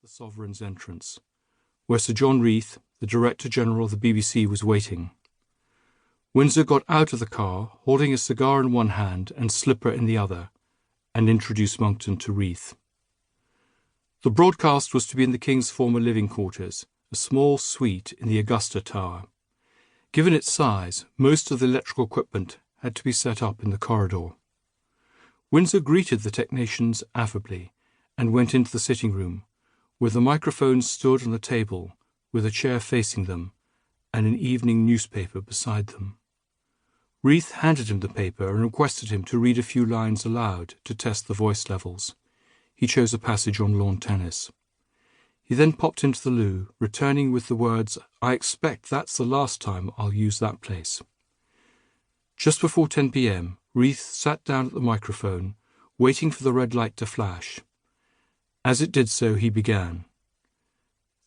Sovereign's entrance, where Sir John Reith, the Director-General of the BBC, was waiting. Windsor got out of the car, holding a cigar in one hand and slipper in the other, and introduced Monckton to Reith. The broadcast was to be in the King's former living quarters, a small suite in the Augusta Tower. Given its size, most of the electrical equipment had to be set up in the corridor. Windsor greeted the technicians affably and went into the sitting room, where the microphones stood on the table with a chair facing them and an evening newspaper beside them. Reith handed him the paper and requested him to read a few lines aloud to test the voice levels. He chose a passage on lawn tennis. He then popped into the loo, returning with the words, "I expect that's the last time I'll use that place." Just before 10 p.m, Reith sat down at the microphone, waiting for the red light to flash. As it did so, he began.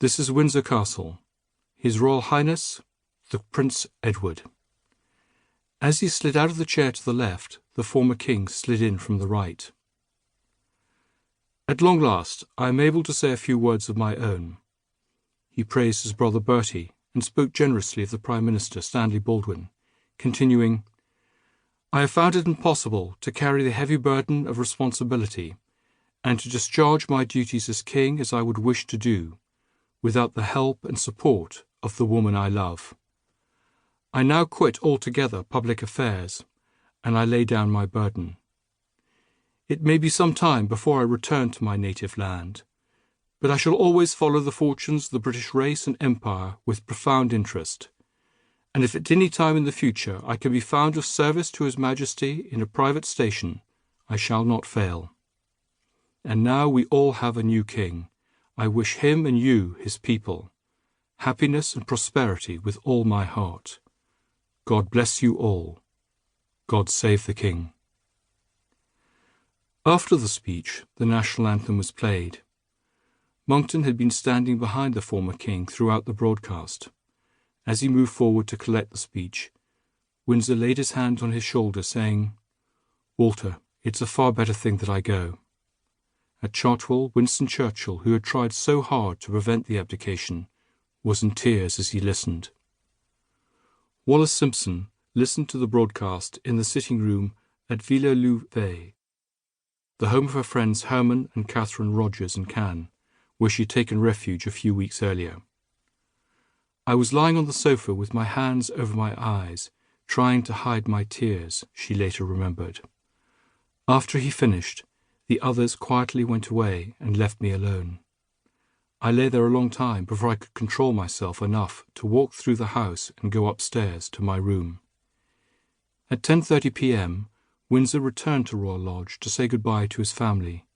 "This is Windsor Castle. His Royal Highness, the Prince Edward." As he slid out of the chair to the left, the former king slid in from the right. "At long last, I am able to say a few words of my own." He praised his brother Bertie and spoke generously of the Prime Minister, Stanley Baldwin, continuing, "I have found it impossible to carry the heavy burden of responsibility and to discharge my duties as king as I would wish to do, without the help and support of the woman I love. I now quit altogether public affairs, and I lay down my burden. It may be some time before I return to my native land, but I shall always follow the fortunes of the British race and empire with profound interest, and if at any time in the future I can be found of service to His Majesty in a private station, I shall not fail. And now we all have a new king. I wish him and you, his people, happiness and prosperity with all my heart. God bless you all. God save the king." After the speech, the national anthem was played. Monckton had been standing behind the former king throughout the broadcast. As he moved forward to collect the speech, Windsor laid his hand on his shoulder, saying, "Walter, it's a far better thing that I go." At Chartwell, Winston Churchill, who had tried so hard to prevent the abdication, was in tears as he listened. Wallis Simpson listened to the broadcast in the sitting room at Villers-le-Veil, the home of her friends Herman and Catherine Rogers in Cannes, where she had taken refuge a few weeks earlier. "I was lying on the sofa with my hands over my eyes, trying to hide my tears," she later remembered. "After he finished, the others quietly went away and left me alone. I lay there a long time before I could control myself enough to walk through the house and go upstairs to my room." At 10:30 p.m, Windsor returned to Royal Lodge to say goodbye to his family.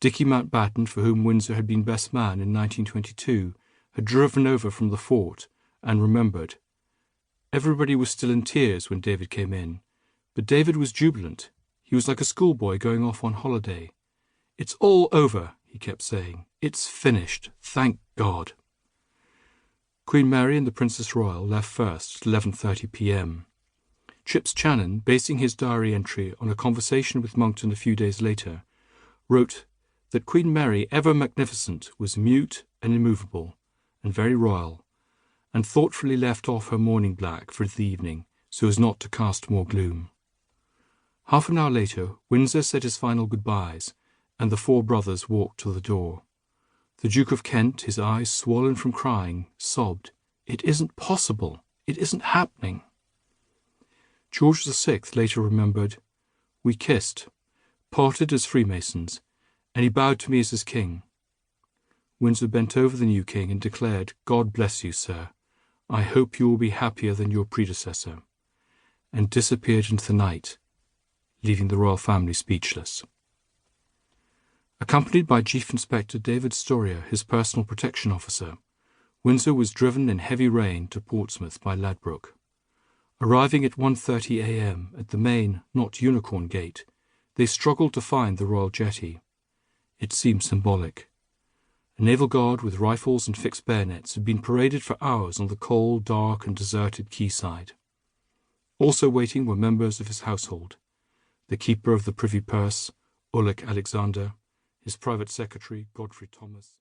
Dicky Mountbatten, for whom Windsor had been best man in 1922, had driven over from the fort and remembered. Everybody was still in tears when David came in, but David was jubilant. He was like a schoolboy going off on holiday. "It's all over," he kept saying. "It's finished, thank God." Queen Mary and the Princess Royal left first at 11:30 p.m. Chips Channon, basing his diary entry on a conversation with Monckton a few days later, wrote that Queen Mary, ever magnificent, was mute and immovable, and very royal, and thoughtfully left off her mourning black for the evening so as not to cast more gloom. Half an hour later, Windsor said his final goodbyes, and the four brothers walked to the door. The Duke of Kent, his eyes swollen from crying, sobbed, "It isn't possible. It isn't happening." George VI later remembered, "We kissed, parted as Freemasons, and he bowed to me as his king." Windsor bent over the new king and declared, "God bless you, sir. I hope you will be happier than your predecessor," and disappeared into the night, leaving the royal family speechless. Accompanied by Chief Inspector David Storier, his personal protection officer, Windsor was driven in heavy rain to Portsmouth by Ladbroke. Arriving at 1:30 a.m. at the main, not Unicorn Gate, they struggled to find the royal jetty. It seemed symbolic. A naval guard with rifles and fixed bayonets had been paraded for hours on the cold, dark and deserted quayside. Also waiting were members of his household, the keeper of the Privy Purse, Ulrich Alexander, his private secretary, Godfrey Thomas.